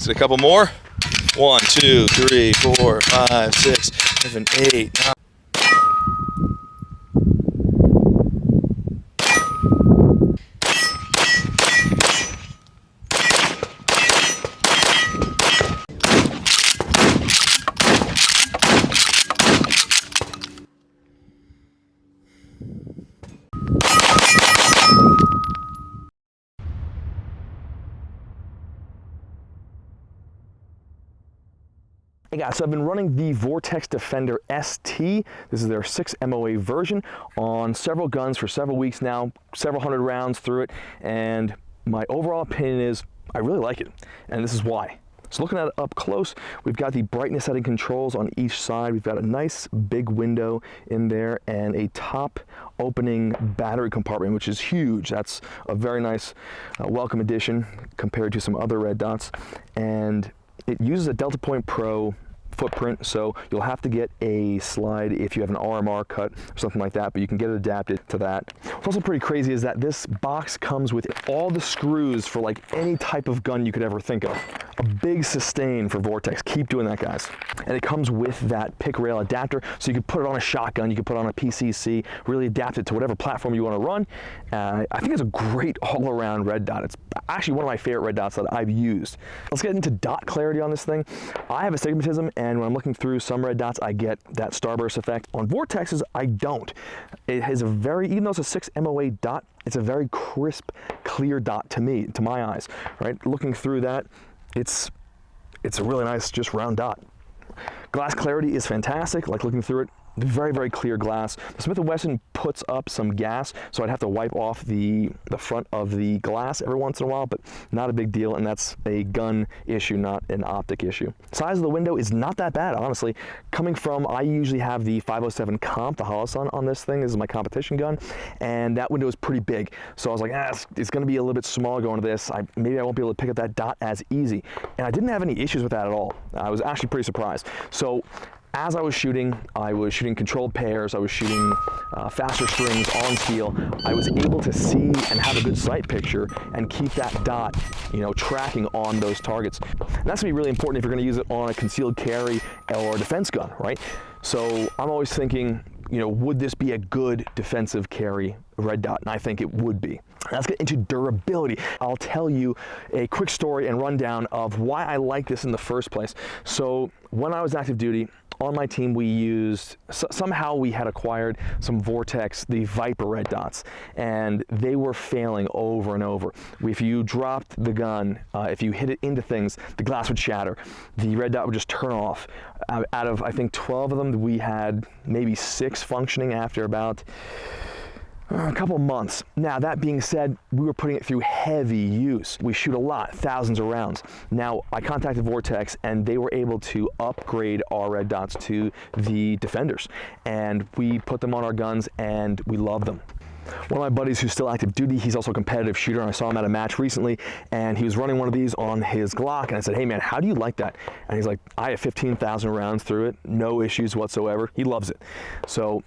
That's a couple more. 1, 2, 3, 4, 5, 6, 7, 8, 9. Hey guys, so I've been running the Vortex Defender ST. This is their 6 MOA version on several guns for several weeks now, several hundred rounds through it, and my overall opinion is I really like it, and this is why. So looking at it up close, we've got the brightness setting controls on each side. We've got a nice big window in there and a top opening battery compartment, which is huge. That's a very nice welcome addition compared to some other red dots. And it uses a Delta Point Pro footprint, so you'll have to get a slide if you have an RMR cut or something like that, but you can get it adapted to that. What's also pretty crazy is that this box comes with all the screws for like any type of gun you could ever think of. A big sustain for Vortex. Keep doing that, guys. And it comes with that pick rail adapter, so you can put it on a shotgun, you can put it on a PCC, really adapt it to whatever platform you want to run. I think it's a great all-around red dot. It's actually one of my favorite red dots that I've used. Let's get into dot clarity on this thing. I have astigmatism, and when I'm looking through some red dots, I get that starburst effect. On Vortexes, I don't. It has a very, even though it's a 6 MOA dot, it's a very crisp, clear dot to me, to my eyes, right? Looking through that, it's a really nice, just round dot. Glass clarity is fantastic, like looking through it. Very, very clear glass. The Smith & Wesson puts up some gas, so I'd have to wipe off the front of the glass every once in a while, but not a big deal, and that's a gun issue, not an optic issue. Size of the window is not that bad, honestly. Coming from, I usually have the 507 Comp, the Holosun on this thing. This is my competition gun, and that window is pretty big. So I was like, it's gonna be a little bit smaller going to this. Maybe I won't be able to pick up that dot as easy. And I didn't have any issues with that at all. I was actually pretty surprised. So as I was shooting controlled pairs, I was shooting faster strings on steel. I was able to see and have a good sight picture and keep that dot, tracking on those targets. And that's gonna be really important if you're gonna use it on a concealed carry or a defense gun, right? So I'm always thinking, would this be a good defensive carry red dot? And I think it would be. Let's get into durability. I'll tell you a quick story and rundown of why I like this in the first place. So when I was active duty, on my team we used, somehow we had acquired some Vortex, the Viper red dots, and they were failing over and over. If you dropped the gun, if you hit it into things, the glass would shatter. The red dot would just turn off. Out of, I think, 12 of them, we had maybe 6 functioning after about a couple months. Now, that being said, we were putting it through heavy use. We shoot a lot, thousands of rounds. Now, I contacted Vortex, and they were able to upgrade our red dots to the Defenders. And we put them on our guns, and we love them. One of my buddies who's still active duty, he's also a competitive shooter, and I saw him at a match recently, and he was running one of these on his Glock, and I said, hey man, how do you like that? And he's like, I have 15,000 rounds through it, no issues whatsoever. He loves it. So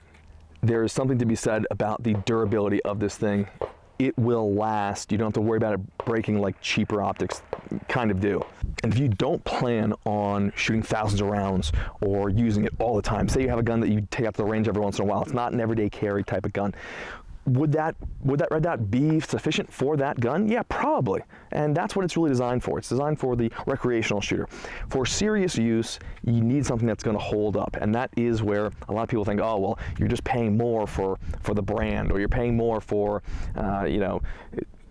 there is something to be said about the durability of this thing. It will last. You don't have to worry about it breaking like cheaper optics kind of do. And if you don't plan on shooting thousands of rounds or using it all the time, say you have a gun that you take out to the range every once in a while, it's not an everyday carry type of gun, would that red dot be sufficient for that gun? Yeah, probably. And that's what it's really designed for. It's designed for the recreational shooter. For serious use, you need something that's going to hold up. And that is where a lot of people think, oh, well, you're just paying more for the brand, or you're paying more for,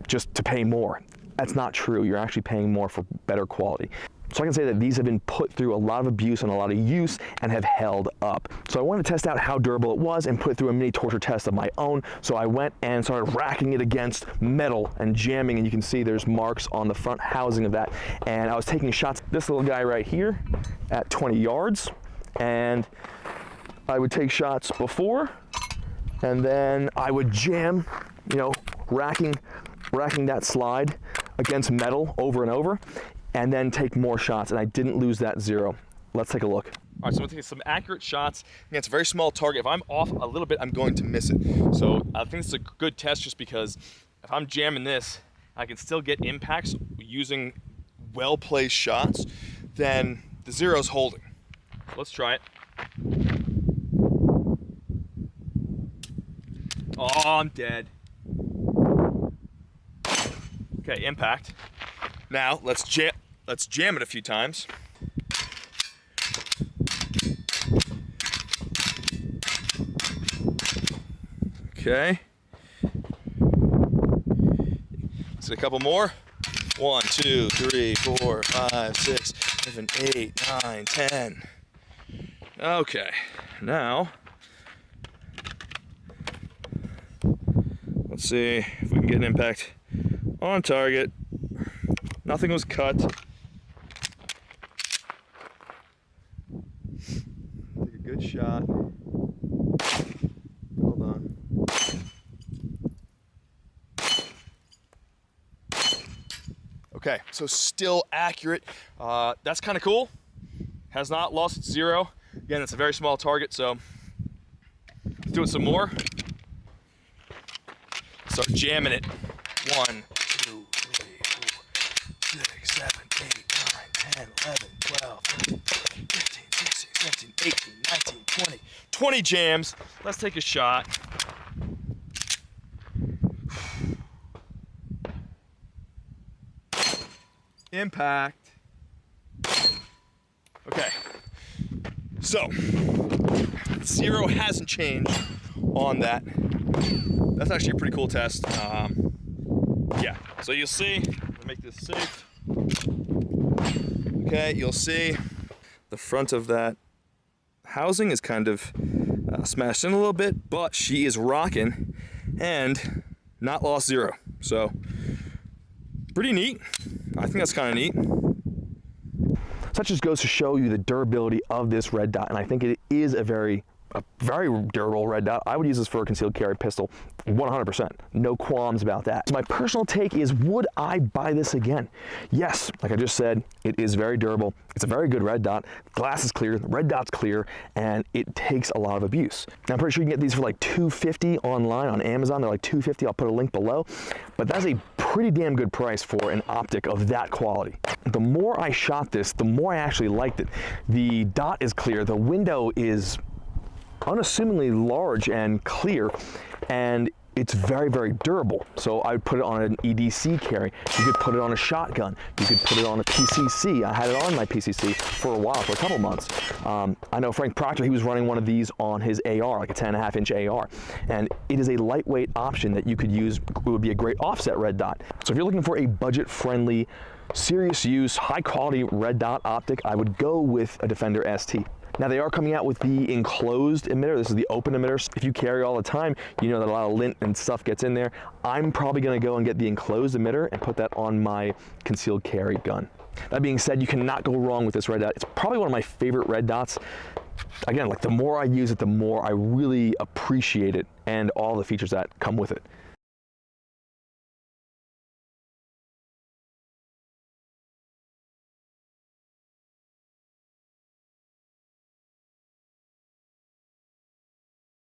just to pay more. That's not true. You're actually paying more for better quality. So I can say that these have been put through a lot of abuse and a lot of use and have held up. So I wanted to test out how durable it was and put it through a mini torture test of my own. So I went and started racking it against metal and jamming, and you can see there's marks on the front housing of that. And I was taking shots, this little guy right here at 20 yards, and I would take shots before, and then I would jam, racking that slide against metal over and over, and then take more shots, and I didn't lose that 0. Let's take a look. All right, so I'm gonna take some accurate shots. Again, it's a very small target. If I'm off a little bit, I'm going to miss it. So I think this is a good test just because if I'm jamming this, I can still get impacts using well-placed shots, then the zero's holding. Let's try it. Oh, I'm dead. Okay, impact. Now let's jam it a few times. Okay. Let's get a couple more. 1, 2, 3, 4, 5, 6, 7, 8, 9, 10. Okay, now let's see if we can get an impact on target. Nothing was cut. Take a good shot. Hold on. Okay, so still accurate. That's kind of cool. Has not lost its zero. Again, it's a very small target, so let's do it some more. Start jamming it. 1, 2, 3, 4, 6, 7, 8, 9, 10, 11, 12, 13, 14, 15, 16, 17, 18, 19, 20. 20 jams. Let's take a shot. Impact. Okay. So, zero hasn't changed on that. That's actually a pretty cool test. Yeah, so you'll see, make this safe. Okay, you'll see the front of that housing is kind of smashed in a little bit, but she is rocking and not lost zero. So, pretty neat. I think that's kind of neat. So that just goes to show you the durability of this red dot, and I think it is a very durable red dot. I would use this for a concealed carry pistol 100%. No qualms about that. So my personal take is, would I buy this again? Yes, like I just said, it is very durable. It's a very good red dot. Glass is clear, the red dot's clear, and it takes a lot of abuse. Now, I'm pretty sure you can get these for like $250 online on Amazon. They're like $250. I'll put a link below. But that's a pretty damn good price for an optic of that quality. The more I shot this, the more I actually liked it. The dot is clear. The window is unassumingly large and clear, and it's very, very durable. So I would put it on an EDC carry. You could put it on a shotgun. You could put it on a PCC. I had it on my PCC for a while, for a couple months. I know Frank Proctor, he was running one of these on his AR, like a 10.5-inch AR. And it is a lightweight option that you could use. It would be a great offset red dot. So if you're looking for a budget-friendly, serious use, high-quality red dot optic, I would go with a Defender ST. Now, they are coming out with the enclosed emitter. This is the open emitter. If you carry all the time, you know that a lot of lint and stuff gets in there. I'm probably gonna go and get the enclosed emitter and put that on my concealed carry gun. That being said, you cannot go wrong with this red dot. It's probably one of my favorite red dots. Again, like the more I use it, the more I really appreciate it and all the features that come with it.